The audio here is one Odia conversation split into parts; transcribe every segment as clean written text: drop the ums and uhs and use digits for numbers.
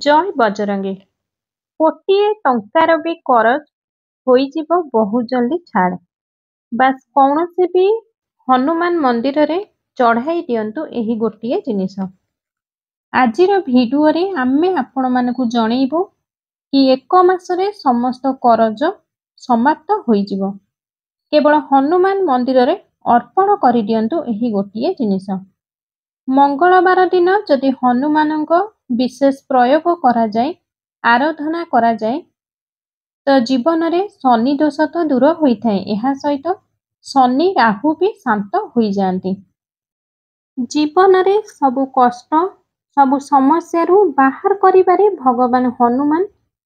ଜୟ ବଜରଙ୍ଗୀ। କୋଟିଏ ଟଙ୍କାର ବି କରଜ ହୋଇଯିବ ବହୁ ଜଲ୍ଦି ଛାଡ଼। ବାସ୍ କୌଣସି ବି ହନୁମାନ ମନ୍ଦିରରେ ଚଢ଼ାଇ ଦିଅନ୍ତୁ ଏହି ଗୋଟିଏ ଜିନିଷ। ଆଜିର ଭିଡ଼ିଓରେ ଆମେ ଆପଣମାନଙ୍କୁ ଜଣେଇବୁ କି 1 ମାସରେ ସମସ୍ତ କରଜ ସମାପ୍ତ ହୋଇଯିବ। କେବଳ ହନୁମାନ ମନ୍ଦିରରେ ଅର୍ପଣ କରିଦିଅନ୍ତୁ ଏହି ଗୋଟିଏ ଜିନିଷ। ମଙ୍ଗଳବାର ଦିନ ଯଦି ହନୁମାନଙ୍କ ବିଶେଷ ପ୍ରୟୋଗ କରାଯାଏ, ଆରାଧନା କରାଯାଏ, ତ ଜୀବନରେ ଶନି ଦୋଷ ତ ଦୂର ହୋଇଥାଏ, ଏହା ସହିତ ଶନି ରାହୁ ବି ଶାନ୍ତ ହୋଇଯାଆନ୍ତି। ଜୀବନରେ ସବୁ କଷ୍ଟ, ସବୁ ସମସ୍ୟାରୁ ବାହାର କରିବାରେ ଭଗବାନ ହନୁମାନ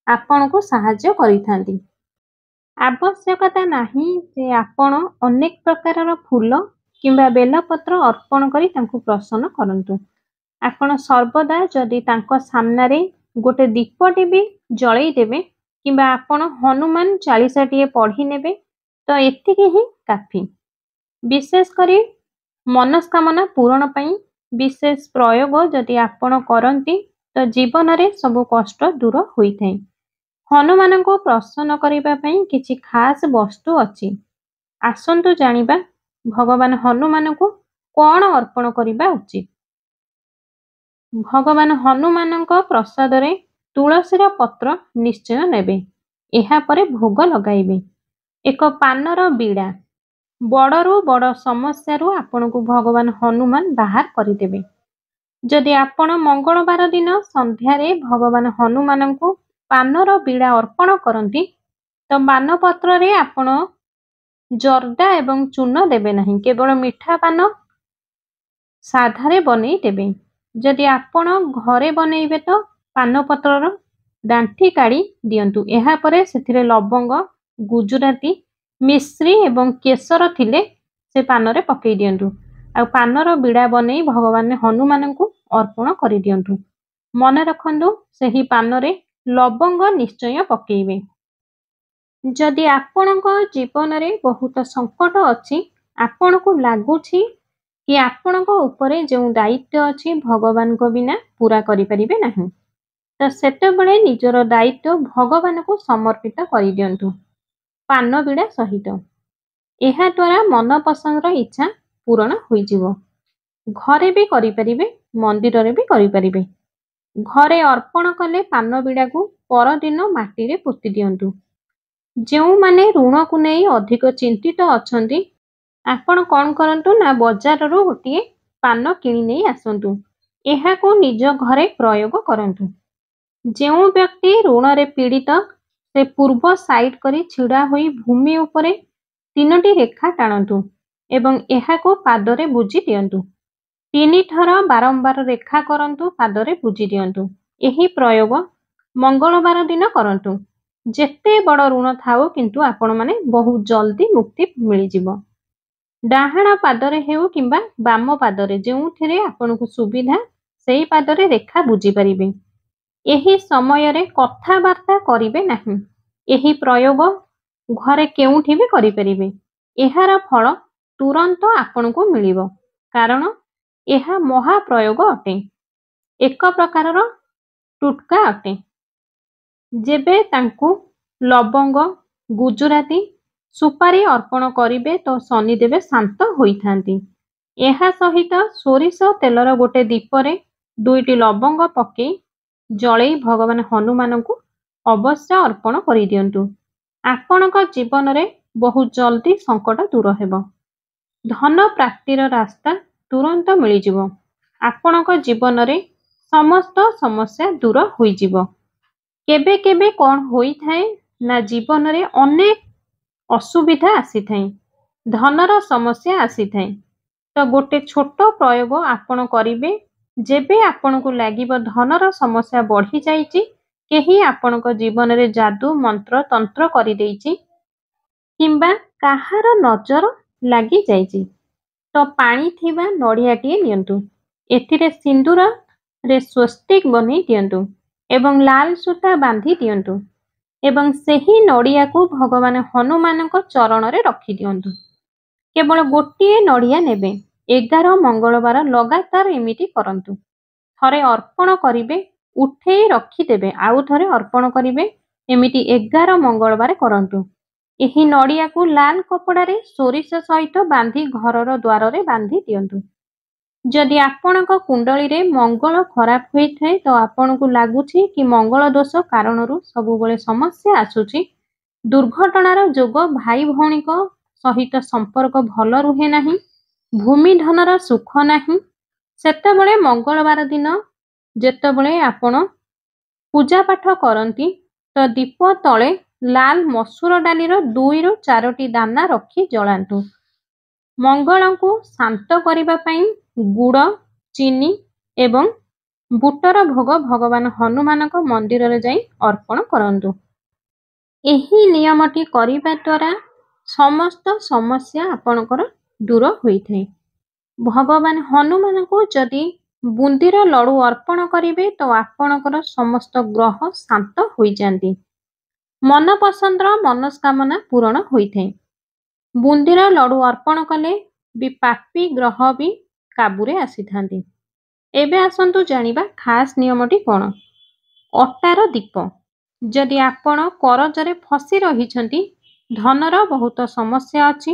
ଆପଣଙ୍କୁ ସାହାଯ୍ୟ କରିଥାନ୍ତି। ଆବଶ୍ୟକତା ନାହିଁ ଯେ ଆପଣ ଅନେକ ପ୍ରକାରର ଫୁଲ କିମ୍ବା ବେଲପତ୍ର ଅର୍ପଣ କରି ତାଙ୍କୁ ପ୍ରସନ୍ନ କରନ୍ତୁ। ଆପଣ ସର୍ବଦା ଯଦି ତାଙ୍କ ସାମ୍ନାରେ ଗୋଟେ ଦୀପଟି ବି ଜଳେଇ ଦେବେ କିମ୍ବା ଆପଣ ହନୁମାନ ଚାଳିଶାଟିଏ ପଢ଼ି ନେବେ, ତ ଏତିକି ହିଁ କାଫି। ବିଶେଷ କରି ମନସ୍କାମନା ପୂରଣ ପାଇଁ ବିଶେଷ ପ୍ରୟୋଗ ଯଦି ଆପଣ କରନ୍ତି, ତ ଜୀବନରେ ସବୁ କଷ୍ଟ ଦୂର ହୋଇଥାଏ। ହନୁମାନଙ୍କୁ ପ୍ରସନ୍ନ କରିବା ପାଇଁ କିଛି ଖାସ୍ ବସ୍ତୁ ଅଛି। ଆସନ୍ତୁ ଜାଣିବା ଭଗବାନ ହନୁମାନଙ୍କୁ କ'ଣ ଅର୍ପଣ କରିବା ଉଚିତ। ଭଗବାନ ହନୁମାନଙ୍କ ପ୍ରସାଦରେ ତୁଳସୀର ପତ୍ର ନିଶ୍ଚୟ ନେବେ। ଏହାପରେ ଭୋଗ ଲଗାଇବେ। ଏକ ପାନର ବିଡ଼ା। ବଡ଼ରୁ ବଡ଼ ସମସ୍ୟାରୁ ଆପଣଙ୍କୁ ଭଗବାନ ହନୁମାନ ବାହାର କରିଦେବେ। ଯଦି ଆପଣ ମଙ୍ଗଳବାର ଦିନ ସନ୍ଧ୍ୟାରେ ଭଗବାନ ହନୁମାନଙ୍କୁ ପାନର ବିଡ଼ା ଅର୍ପଣ କରନ୍ତି, ତ ପାନପତ୍ରରେ ଆପଣ ଜର୍ଦା ଏବଂ ଚୂନ ଦେବେ ନାହିଁ, କେବଳ ମିଠା ପାନ ସାଧାରେ ବନେଇ ଦେବେ। ଯଦି ଆପଣ ଘରେ ବନେଇବେ ତ ପାନପତ୍ରର ଡାଣ୍ଠି କାଢ଼ି ଦିଅନ୍ତୁ। ଏହାପରେ ସେଥିରେ ଲବଙ୍ଗ, ଗୁଜୁରାତି, ମିଶ୍ରି ଏବଂ କେଶର ଥିଲେ ସେ ପାନରେ ପକେଇ ଦିଅନ୍ତୁ। ଆଉ ପାନର ବିଡ଼ା ବନେଇ ଭଗବାନ ହନୁମାନଙ୍କୁ ଅର୍ପଣ କରିଦିଅନ୍ତୁ। ମନେ ରଖନ୍ତୁ, ସେହି ପାନରେ ଲବଙ୍ଗ ନିଶ୍ଚୟ ପକେଇବେ। ଯଦି ଆପଣଙ୍କ ଜୀବନରେ ବହୁତ ସଙ୍କଟ ଅଛି, ଆପଣଙ୍କୁ ଲାଗୁଛି କି ଆପଣଙ୍କ ଉପରେ ଯେଉଁ ଦାୟିତ୍ୱ ଅଛି ଭଗବାନଙ୍କ ବିନା ପୂରା କରିପାରିବେ ନାହିଁ, ତ ସେତେବେଳେ ନିଜର ଦାୟିତ୍ୱ ଭଗବାନଙ୍କୁ ସମର୍ପିତ କରିଦିଅନ୍ତୁ ପାନ ବିଡ଼ା ସହିତ। ଏହାଦ୍ୱାରା ମନପସନ୍ଦର ଇଚ୍ଛା ପୂରଣ ହୋଇଯିବ। ଘରେ ବି କରିପାରିବେ, ମନ୍ଦିରରେ ବି କରିପାରିବେ। ଘରେ ଅର୍ପଣ କଲେ ପାନ ବିଡ଼ାକୁ ପରଦିନ ମାଟିରେ ପୋତି ଦିଅନ୍ତୁ। ଯେଉଁମାନେ ଋଣକୁ ନେଇ ଅଧିକ ଚିନ୍ତିତ ଅଛନ୍ତି, ଆପଣ କ'ଣ କରନ୍ତୁ ନା ବଜାରରୁ ଗୋଟିଏ ପାନ କିଣି ନେଇ ଆସନ୍ତୁ। ଏହାକୁ ନିଜ ଘରେ ପ୍ରୟୋଗ କରନ୍ତୁ। ଯେଉଁ ବ୍ୟକ୍ତି ଋଣରେ ପୀଡ଼ିତ, ସେ ପୂର୍ବ ସାଇଡ୍ କରି ଛିଡ଼ା ହୋଇ ଭୂମି ଉପରେ 3ଟି ରେଖା ଟାଣନ୍ତୁ ଏବଂ ଏହାକୁ ପାଦରେ ବୁଜି ଦିଅନ୍ତୁ। 3 ଥର ବାରମ୍ବାର ରେଖା କରନ୍ତୁ, ପାଦରେ ବୁଜି ଦିଅନ୍ତୁ। ଏହି ପ୍ରୟୋଗ ମଙ୍ଗଳବାର ଦିନ କରନ୍ତୁ। ଯେତେ ବଡ଼ ଋଣ ଥାଉ, କିନ୍ତୁ ଆପଣମାନେ ବହୁତ ଜଲ୍ଦି ମୁକ୍ତି ମିଳିଯିବ। ଡାହାଣ ପାଦରେ ହେଉ କିମ୍ବା ବାମ ପାଦରେ, ଯେଉଁଥିରେ ଆପଣଙ୍କୁ ସୁବିଧା ସେହି ପାଦରେ ରେଖା ବୁଜି ପାରିବେ। ଏହି ସମୟରେ କଥାବାର୍ତ୍ତା କରିବେ ନାହିଁ। ଏହି ପ୍ରୟୋଗ ଘରେ କେଉଁଠି ବି କରିପାରିବେ। ଏହାର ଫଳ ତୁରନ୍ତ ଆପଣଙ୍କୁ ମିଳିବ, କାରଣ ଏହା ମହାପ୍ରୟୋଗ ଅଟେ। ଏକ ପ୍ରକାରର ଟୁଟକା ଅଟେ। ଯେବେ ତାଙ୍କୁ ଲବଙ୍ଗ, ଗୁଜୁରାତି, ସୁପାରି ଅର୍ପଣ କରିବେ ତ ଶନିଦେବ ଶାନ୍ତ ହୋଇଥାନ୍ତି। ଏହା ସହିତ ସୋରିଷ ତେଲର ଗୋଟେ ଦୀପରେ 2ଟି ଲବଙ୍ଗ ପକେଇ ଜଳେଇ ଭଗବାନ ହନୁମାନଙ୍କୁ ଅବଶ୍ୟ ଅର୍ପଣ କରିଦିଅନ୍ତୁ। ଆପଣଙ୍କ ଜୀବନରେ ବହୁତ ଜଲ୍ଦି ସଙ୍କଟ ଦୂର ହେବ। ଧନ ପ୍ରାପ୍ତିର ରାସ୍ତା ତୁରନ୍ତ ମିଳିଯିବ। ଆପଣଙ୍କ ଜୀବନରେ ସମସ୍ତ ସମସ୍ୟା ଦୂର ହୋଇଯିବ। କେବେ କେବେ କ'ଣ ହୋଇଥାଏ ନା ଜୀବନରେ ଅନେକ ଅସୁବିଧା ଆସିଥାଏ, ଧନର ସମସ୍ୟା ଆସିଥାଏ। ତ ଗୋଟେ ଛୋଟ ପ୍ରୟୋଗ ଆପଣ କରିବେ। ଯେବେ ଆପଣଙ୍କୁ ଲାଗିବ ଧନର ସମସ୍ୟା ବଢ଼ିଯାଇଛି, କେହି ଆପଣଙ୍କ ଜୀବନରେ ଯାଦୁ ମନ୍ତ୍ର ତନ୍ତ୍ର କରିଦେଇଛି କିମ୍ବା କାହାର ନଜର ଲାଗିଯାଇଛି, ତ ପାଣି ଥିବା ନଡ଼ିଆଟିଏ ନିଅନ୍ତୁ। ଏଥିରେ ସିନ୍ଦୁରରେ ସ୍ୱସ୍ତିକ ବନେଇ ଦିଅନ୍ତୁ ଏବଂ ଲାଲ ସୂତା ବାନ୍ଧି ଦିଅନ୍ତୁ ଏବଂ ସେହି ନଡ଼ିଆକୁ ଭଗବାନ ହନୁମାନଙ୍କ ଚରଣରେ ରଖିଦିଅନ୍ତୁ। କେବଳ ଗୋଟିଏ ନଡ଼ିଆ ନେବେ। 11 ମଙ୍ଗଳବାର ଲଗାତାର ଏମିତି କରନ୍ତୁ। ଥରେ ଅର୍ପଣ କରିବେ, ଉଠେଇ ରଖିଦେବେ, ଆଉ ଥରେ ଅର୍ପଣ କରିବେ। ଏମିତି 11 ମଙ୍ଗଳବାର କରନ୍ତୁ। ଏହି ନଡ଼ିଆକୁ ଲାଲ କପଡ଼ାରେ ସୋରିଷ ସହିତ ବାନ୍ଧି ଘରର ଦ୍ୱାରରେ ବାନ୍ଧି ଦିଅନ୍ତୁ। ଯଦି ଆପଣଙ୍କ କୁଣ୍ଡଳୀରେ ମଙ୍ଗଳ ଖରାପ ହୋଇଥାଏ ତ ଆପଣଙ୍କୁ ଲାଗୁଛି କି ମଙ୍ଗଳ ଦୋଷ କାରଣରୁ ସବୁବେଳେ ସମସ୍ୟା ଆସୁଛି, ଦୁର୍ଘଟଣାର ଯୋଗ, ଭାଇ ଭଉଣୀଙ୍କ ସହିତ ସମ୍ପର୍କ ଭଲ ରୁହେ ନାହିଁ, ଭୂମିଧନର ସୁଖ ନାହିଁ, ସେତେବେଳେ ମଙ୍ଗଳବାର ଦିନ ଯେତେବେଳେ ଆପଣ ପୂଜାପାଠ କରନ୍ତି ତ ଦୀପ ତଳେ ଲାଲ ମସୁର ଡାଲିର 2ରୁ 4ଟି ଦାନା ରଖି ଜଳାନ୍ତୁ। ମଙ୍ଗଳଙ୍କୁ ଶାନ୍ତ କରିବା ପାଇଁ ଗୁଡ଼, ଚିନି ଏବଂ ବୁଟର ଭୋଗ ଭଗବାନ ହନୁମାନଙ୍କ ମନ୍ଦିରରେ ଯାଇ ଅର୍ପଣ କରନ୍ତୁ। ଏହି ନିୟମଟି କରିବା ଦ୍ୱାରା ସମସ୍ତ ସମସ୍ୟା ଆପଣଙ୍କର ଦୂର ହୋଇଥାଏ। ଭଗବାନ ହନୁମାନଙ୍କୁ ଯଦି ବୁନ୍ଦିର ଲଡ଼ୁ ଅର୍ପଣ କରିବେ ତ ଆପଣଙ୍କର ସମସ୍ତ ଗ୍ରହ ଶାନ୍ତ ହୋଇଯାନ୍ତି। ମନପସନ୍ଦର ମନସ୍କାମନା ପୂରଣ ହୋଇଥାଏ। ବୁନ୍ଦିର ଲଡ଼ୁ ଅର୍ପଣ କଲେ ବି ପାପୀ ଗ୍ରହ ବି କାବୁରେ ଆସିଥାନ୍ତି। ଏବେ ଆସନ୍ତୁ ଜାଣିବା ଖାସ୍ ନିୟମଟି କ'ଣ? ଅଟାର ଦୀପ। ଯଦି ଆପଣ କରଜରେ ଫସି ରହିଛନ୍ତି, ଧନର ବହୁତ ସମସ୍ୟା ଅଛି,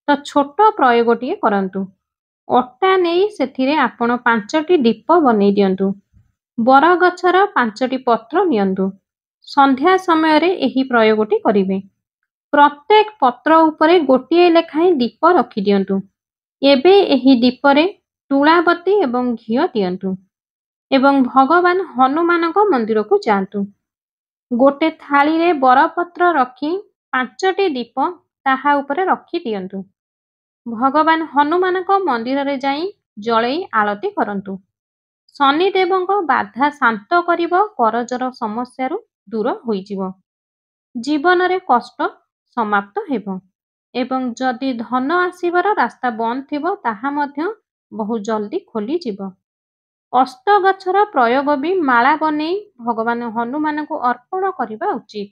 ତ ଛୋଟ ପ୍ରୟୋଗଟିଏ କରନ୍ତୁ। ଅଟା ନେଇ ସେଥିରେ ଆପଣ 5ଟି ଦୀପ ବନେଇ ଦିଅନ୍ତୁ। ବରଗଛର 5ଟି ପତ୍ର ନିଅନ୍ତୁ। ସନ୍ଧ୍ୟା ସମୟରେ ଏହି ପ୍ରୟୋଗଟି କରିବେ। ପ୍ରତ୍ୟେକ ପତ୍ର ଉପରେ ଗୋଟିଏ ଲେଖାଏଁ ଦୀପ ରଖିଦିଅନ୍ତୁ। ଏବେ ଏହି ଦୀପରେ ତୁଳାବତୀ ଏବଂ ଘିଅ ଦିଅନ୍ତୁ ଏବଂ ଭଗବାନ ହନୁମାନଙ୍କ ମନ୍ଦିରକୁ ଯାଆନ୍ତୁ। ଗୋଟେ ଥାଳିରେ ବରପତ୍ର ରଖି 5ଟି ଦୀପ ତାହା ଉପରେ ରଖି ଦିଅନ୍ତୁ। ଭଗବାନ ହନୁମାନଙ୍କ ମନ୍ଦିରରେ ଯାଇ ଜଳେଇ ଆଳତି କରନ୍ତୁ। ଶନିଦେବଙ୍କ ବାଧା ଶାନ୍ତ କରିବ, କରଜର ସମସ୍ୟାରୁ ଦୂର ହୋଇଯିବ, ଜୀବନରେ କଷ୍ଟ ସମାପ୍ତ ହେବ ଏବଂ ଯଦି ଧନ ଆସିବାର ରାସ୍ତା ବନ୍ଦ ଥିବ ତାହା ମଧ୍ୟ ବହୁ ଜଲ୍ଦି ଖୋଲିଯିବ। ଅଷ୍ଟଗଛର ପ୍ରୟୋଗ ବି ମାଳା ବନେଇ ଭଗବାନ ହନୁମାନଙ୍କୁ ଅର୍ପଣ କରିବା ଉଚିତ।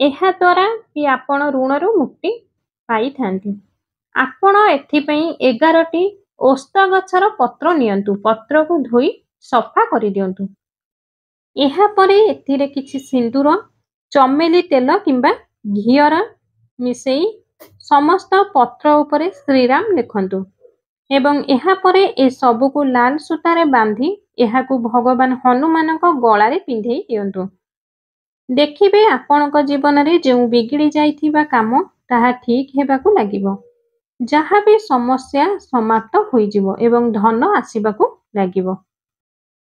ଏହା ଦ୍ୱାରା ବି ଆପଣ ଋଣରୁ ମୁକ୍ତି ପାଇଥାନ୍ତି। ଆପଣ ଏଥିପାଇଁ 11ଟି ଓସ୍ତଗଛର ପତ୍ର ନିଅନ୍ତୁ। ପତ୍ରକୁ ଧୋଇ ସଫା କରିଦିଅନ୍ତୁ। ଏହାପରେ ଏଥିରେ କିଛି ସିନ୍ଦୁର, ଚମେଲି ତେଲ କିମ୍ବା ଘିଅର ମିଶେଇ ସମସ୍ତ ପତ୍ର ଉପରେ ଶ୍ରୀରାମ ଲେଖନ୍ତୁ ଏବଂ ଏହାପରେ ଏସବୁକୁ ଲାଲ ସୂତାରେ ବାନ୍ଧି ଏହାକୁ ଭଗବାନ ହନୁମାନଙ୍କ ଗଳାରେ ପିନ୍ଧେଇ ଦିଅନ୍ତୁ। ଦେଖିବେ ଆପଣଙ୍କ ଜୀବନରେ ଯେଉଁ ବିଗିଡ଼ି ଯାଇଥିବା କାମ ତାହା ଠିକ୍ ହେବାକୁ ଲାଗିବ। ଯାହା ବି ସମସ୍ୟା ସମାପ୍ତ ହୋଇଯିବ ଏବଂ ଧନ ଆସିବାକୁ ଲାଗିବ।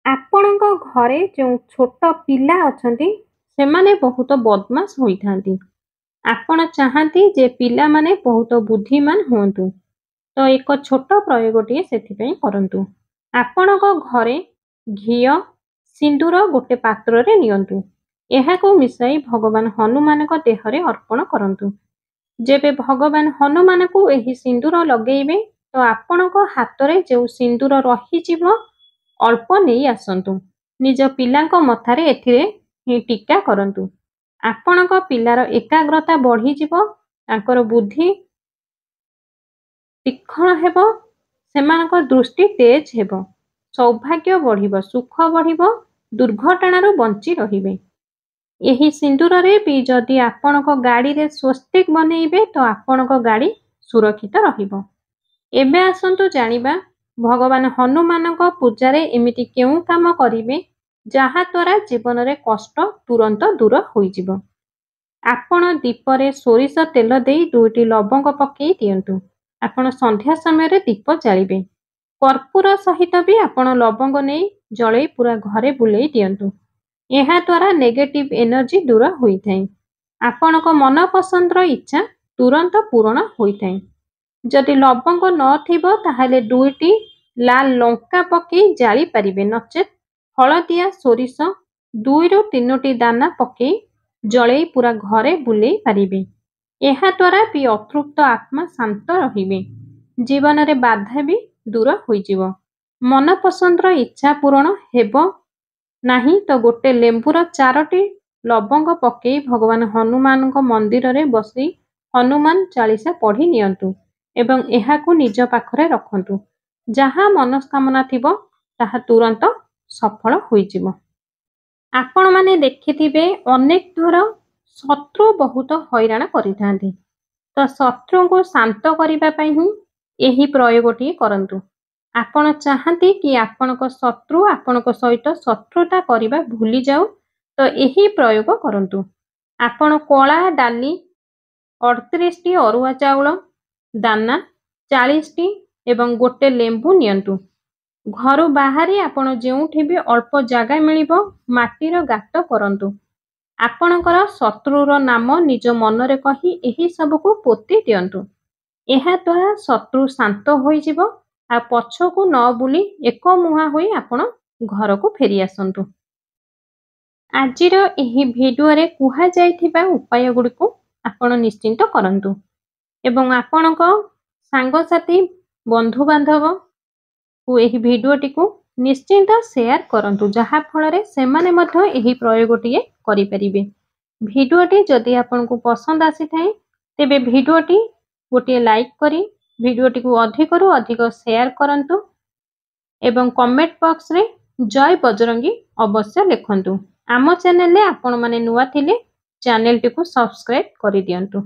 ଆପଣଙ୍କ ଘରେ ଯେଉଁ ଛୋଟ ପିଲା ଅଛନ୍ତି ସେମାନେ ବହୁତ ବଦମାସ ହୋଇଥାନ୍ତି। ଆପଣ ଚାହାନ୍ତି ଯେ ପିଲାମାନେ ବହୁତ ବୁଦ୍ଧିମାନ ହୁଅନ୍ତୁ, ତ ଏକ ଛୋଟ ପ୍ରୟୋଗଟିଏ ସେଥିପାଇଁ କରନ୍ତୁ। ଆପଣଙ୍କ ଘରେ ଘିଅ, ସିନ୍ଦୁର ଗୋଟେ ପାତ୍ରରେ ନିଅନ୍ତୁ। ଏହାକୁ ମିଶାଇ ଭଗବାନ ହନୁମାନଙ୍କ ଦେହରେ ଅର୍ପଣ କରନ୍ତୁ। ଯେବେ ଭଗବାନ ହନୁମାନଙ୍କୁ ଏହି ସିନ୍ଦୁର ଲଗେଇବେ ତ ଆପଣଙ୍କ ହାତରେ ଯେଉଁ ସିନ୍ଦୁର ରହିଯିବ ଅଳ୍ପ ନେଇ ଆସନ୍ତୁ। ନିଜ ପିଲାଙ୍କ ମଥାରେ ଏଥିରେ ଟୀକା କରନ୍ତୁ। ଆପଣଙ୍କ ପିଲାର ଏକାଗ୍ରତା ବଢ଼ିଯିବ, ତାଙ୍କର ବୁଦ୍ଧି ତୀକ୍ଷ୍ଣ ହେବ, ସେମାନଙ୍କ ଦୃଷ୍ଟି ତେଜ ହେବ, ସୌଭାଗ୍ୟ ବଢ଼ିବ, ସୁଖ ବଢ଼ିବ, ଦୁର୍ଘଟଣାରୁ ବଞ୍ଚି ରହିବେ। ଏହି ସିନ୍ଦୁରରେ ବି ଯଦି ଆପଣଙ୍କ ଗାଡ଼ିରେ ସ୍ୱସ୍ତିକ ବନେଇବେ ତ ଆପଣଙ୍କ ଗାଡ଼ି ସୁରକ୍ଷିତ ରହିବ। ଏବେ ଆସନ୍ତୁ ଜାଣିବା ଭଗବାନ ହନୁମାନଙ୍କ ପୂଜାରେ ଏମିତି କେଉଁ କାମ କରିବେ ଯାହାଦ୍ୱାରା ଜୀବନରେ କଷ୍ଟ ତୁରନ୍ତ ଦୂର ହୋଇଯିବ। ଆପଣ ଦୀପରେ ସୋରିଷ ତେଲ ଦେଇ 2ଟି ଲବଙ୍ଗ ପକେଇ ଦିଅନ୍ତୁ। ଆପଣ ସନ୍ଧ୍ୟା ସମୟରେ ଦୀପ ଜାଳିବେ। କର୍ପୂର ସହିତ ବି ଆପଣ ଲବଙ୍ଗ ନେଇ ଜଳେଇ ପୁରା ଘରେ ବୁଲେଇ ଦିଅନ୍ତୁ। ଏହାଦ୍ୱାରା ନେଗେଟିଭ ଏନର୍ଜି ଦୂର ହୋଇଥାଏ। ଆପଣଙ୍କ ମନପସନ୍ଦର ଇଚ୍ଛା ତୁରନ୍ତ ପୂରଣ ହୋଇଥାଏ। ଯଦି ଲବଙ୍ଗ ନଥିବ ତାହେଲେ 2ଟି ଲାଲ ଲଙ୍କା ପକେଇ ଜାଳି ପାରିବେ, ନଚେତ୍ ହଳଦିଆ ସୋରିଷ 2ରୁ 3ଟି ଦାନା ପକେଇ ଜଳେଇ ପୁରା ଘରେ ବୁଲେଇ ପାରିବେ। ଏହାଦ୍ୱାରା ବି ଅତୃପ୍ତ ଆତ୍ମା ଶାନ୍ତ ରହିବେ, ଜୀବନରେ ବାଧା ବି ଦୂର ହୋଇଯିବ। ମନପସନ୍ଦର ଇଚ୍ଛା ପୂରଣ ହେବ ନାହିଁ ତ ଗୋଟେ ଲେମ୍ବୁର 4ଟି ଲବଙ୍ଗ ପକେଇ ଭଗବାନ ହନୁମାନଙ୍କ ମନ୍ଦିରରେ ବସି ହନୁମାନ ଚାଳିଶା ପଢ଼ି ନିଅନ୍ତୁ ଏବଂ ଏହାକୁ ନିଜ ପାଖରେ ରଖନ୍ତୁ। ଯାହା ମନସ୍କାମନା ଥିବ ତାହା ତୁରନ୍ତ ସଫଳ ହୋଇଯିବ। आपण माने देखिथिबे अनेक थर शत्रु बहुत हैराण करिथांती। तो शत्रु को शांत करिबा पई ही एही प्रयोगटी करंतु। आपण चाहंती कि आपणक शत्रु आपणक सहित शत्रुता करिबा भूली जाऊ, तो एही प्रयोग करंतु। आपण कला डाली 38 टी अरुआ चाउल दाना 40 टी एवं गोटे लेंबू नियंतु। घरु बाहरी आपण जेउठी भी अल्प जागा मिलिबो माटीर गात करंतु। आपणकर शत्रुर नाम निज मनरे कही एही सबको पोती दियंतु। ଏହା ଦ୍ୱାରା ଶତ୍ରୁ ଶାନ୍ତ ହୋଇଯିବ ଆଉ ପଛକୁ ନ ବୁଲି ଏକ ମୁହାଁ ହୋଇ ଆପଣ ଘରକୁ ଫେରି ଆସନ୍ତୁ। ଆଜିର ଏହି ଭିଡିଓରେ କୁହାଯାଇଥିବା ଉପାୟ ଗୁଡ଼ିକୁ ଆପଣ ନିଶ୍ଚିନ୍ତ କରନ୍ତୁ ଏବଂ ଆପଣଙ୍କ ସାଙ୍ଗସାଥୀ ବନ୍ଧୁବାନ୍ଧବକୁ ଏହି ଭିଡିଓଟିକୁ ନିଶ୍ଚିନ୍ତ ସେୟାର କରନ୍ତୁ, ଯାହା ଫଳରେ ସେମାନେ ମଧ୍ୟ ଏହି ପ୍ରୟୋଗଟିଏ କରିପାରିବେ। ଭିଡିଓଟି ଯଦି ଆପଣଙ୍କୁ ପସନ୍ଦ ଆସିଥାଏ ତେବେ ଭିଡିଓଟି गोटे लाइक करी भिडियोटी को अधिकरू अधिक शेयर करंतु एवं कमेंट बॉक्स रे जय बजरंगी अवश्य लिखंतु। आम चैनल रे आपण माने नुआ थिले चैनल टी को सब्सक्राइब करि दियंतु।